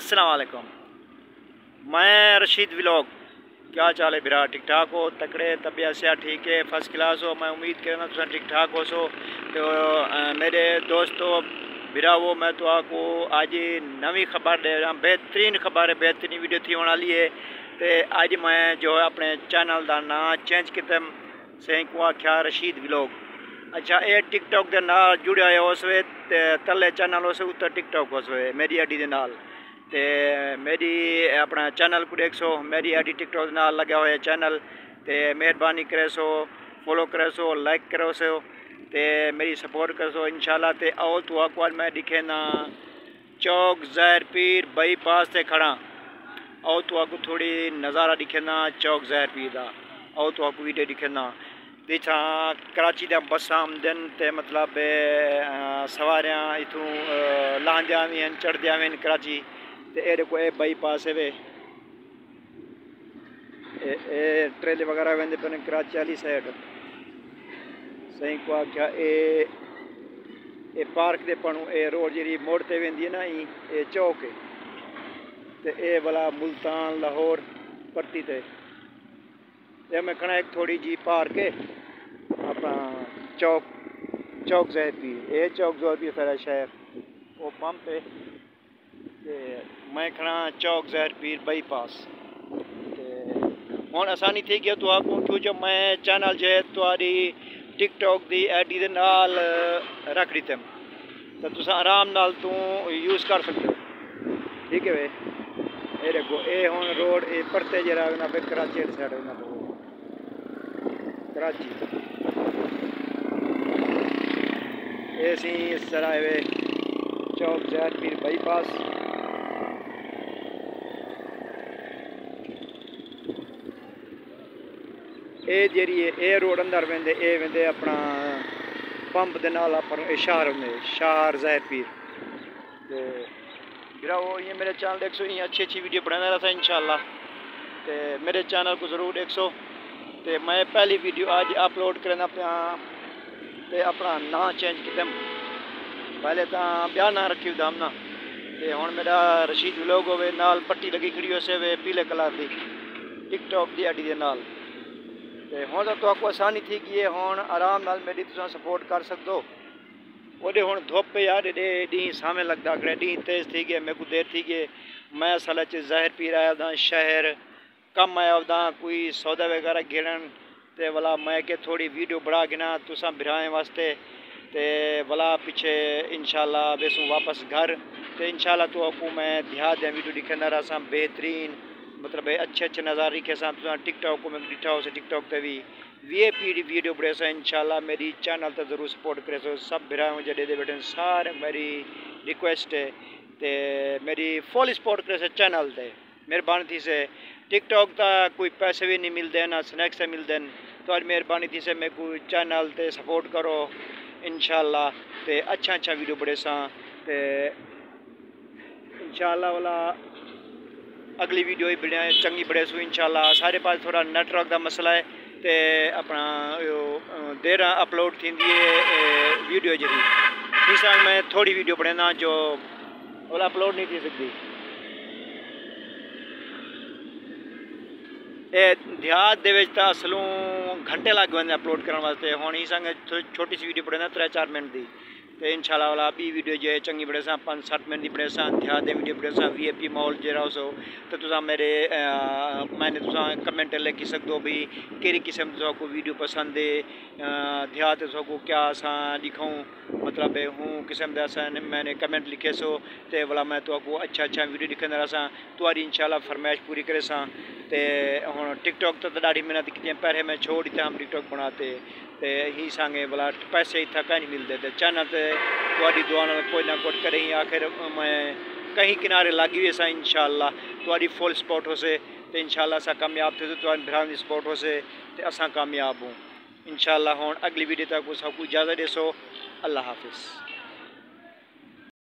अस्सलाम वालेकुम। मैं रशीद व्लॉग। क्या चाल है बिरा? ठीक ठाक हो? तकड़े तबीयत से ठीक है, फर्स्ट क्लास हो। मैं उम्मीद करना तुम ठीक ठाक हो सो। तो मेरे दोस्तों बिरा वो मैं तो आपको आज नवी खबर दे रहा, बेहतरीन खबर है, बेहतरीन वीडियो थी होने वाली है। तो आज मैं जो है अपने चैनल का नाम चेंज किया से को आख्या रशीद व्लॉग। अच्छा ये टिकटॉक के नाल जुड़े हो उसवे तले चैनल उस उत्तर टिकटॉक उसवे मेरी आईडी के नाल ते मेरी अपना चैनल को देख सो, मेरी आईडी टिकटॉक नाल लगा हुआ है चैनल। ते मेहरबानी करे सो, फॉलो करे सो, लाइक करो सो, ते मेरी सपोर्ट कर सो इंशाल्लाह। ते आओ तो आपको मैं दिखे ना चौक ज़हर पीर बाईपास से खड़ा। आओ तो आपको थोड़ी नज़ारा दिखे ना चौक ज़हर पीर का। आओ तो आपको वीडियो दिखे ना पिछा कराची दा बसा आमदन ते मतलब सवारियां इथों लांदियां भी हैं चढ़दियां भी हैं कराची। ते ए देखो ए बाईपास है वे ए ट्रेले वगैरह वेंदे पे कराची वाली साइड सही को आख्या ए पार्क दे पणू ए रोड जी मोड़ ते वेंदी है ना ए चौक है। ते ए वाला मुल्तान लाहौर पट्टी ते मैं खड़ा एक थोड़ी जी पार्क है अपना चौक ज़हर पीर। ये चौक ज़हर पीर सारा शहर वो पंप है। मैं खड़ा चौक ज़हर पीर बाईपास। हूँ आसानी थी गया तो आपको क्यों जो मैं चैनल जो है तुम्हारी टिकटॉक की आईडी के नाल रख दी तो तुम आराम नाल तू यूज़ कर सकते हो। ठीक है वे ये देखो ये हूँ रोड ये परते जरा ना पे कराची साइड ना कराची ऐसी इस तरह वे चौक ज़हर पीर बाईपास। ये जी ए रोड अंदर वेंदे ए वेंदे अपना पंप दे नाल अपन शहर होंगे शहर ज़हर पीर। तो फिर वो ये मेरे चैनल देख सो ये अच्छी अच्छी वीडियो बनाना रहा था इंशाल्लाह। तो मेरे चैनल को ज़रूर देख सो। तो मैं पहली वीडियो आज अपलोड करना पाया ते अपना नाम चेंज किया। पहले तो ब्याह ना रखी दाम ना ते हुण मेरा रशीद व्लॉग होवे नाल पट्टी लगी खड़ी हो से वे पीले कलर की टिकटॉक की आईडी के नाल। ते हुण तो आपको आसानी थी कि ये हुण आराम नाल मेरी तुम सपोर्ट कर सकते हो। ओडे हुण धुप यार एडे डी सामे लगता खड़े डी तेज़ थी गए मेरे को देर थी गए। मैं असल ज़हर पीर आया दा शहर कम आया दा कोई सौदा वगैरह गिरन ते वाला मैं के थोड़ी वीडियो बड़ा गिना तुसा बिराए वास्ते ते वाला पीछे इंशाल्लाह बेसू वापस घर। तो इंशाल्लाह तो आपको मैं देहात या वीडियो दिखाना रहा सा बेहतरीन मतलब अच्छे अच्छे नज़ारे दिखे सा टिकटॉक को मैं दिखा हो टिकटॉक पे भी VIP वीडियो बड़े सा इंशाल्लाह मेरी चैनल तो ज़रूर सपोर्ट करे सो। सब बिरा मुझे दे बैठे सारे मेरी रिक्वेस्ट है ते मेरी फुल सपोर्ट करे से चैनल ते मेहरबानी थी से। टिकटॉक का कोई पैसे भी नहीं मिलते ना स्नैक्स से मिलते तो आज मेहरबानी थी से मेरे को चैनल ते सपोर्ट करो इंशाल्लाह। ते अच्छा वीडियो बड़े सा ते इंशाल्लाह वाला अगली वीडियो ही बढ़िया चंगी बड़े सो इंशाल्लाह। सारे पास थोड़ा नेटवर्क का मसला है ते अपना देर अपलोड थी वीडियो जी इस मैं थोड़ी वीडियो बनाना जो वाला अपलोड नहीं थी सकती। देहात दे असलों घंटे लग गए अपलोड करने वास्ते। हुण ही संग छोटी सी वीडियो पढ़े 3-4 मिनट की तो इंशाल्लाह वाला भी वीडियो जो है चंगी बड़े सा 5-7 मिनट की बड़े सा देहात दे वीडियो बड़े सा VIP मॉल जरा सो। तो तुसा मेरे मैंने तुसा कमेंट लिखी सकते हो भी केरी किस्म को वीडियो पसंद है देहात को क्या असा दिखाऊँ मतलब हूँ किस्म का मैंने कमेंट लिखे सो। तो वाला मैं तो आपको अच्छा वीडियो दिखा रहा सा तुम्हारी इंशाल्लाह फरमाइश पूरी करे सा। तो हूँ टिकटॉक तो ढाड़ी मेहनत की पहले मैं छोड़ दिता हम टिकटॉक बनाते तो ही सांगे बोला पैसे इतना कहीं नहीं मिलते। तो चैनल तो थोड़ी दुआ कोई ना कोई करें आखिर मैं कहीं किनारे लगी हुई सा इंशाल्लाह थोड़ी फुल सपोर्ट हो से तो इंशाल्लाह असा कामयाब थे तो भरान की सपोर्ट हो से तो असा कामयाब हूँ इंशाल्लाह। हूँ अगली वीडियो तक सबको इजाज़त दे सो। अल्लाह हाफिज़।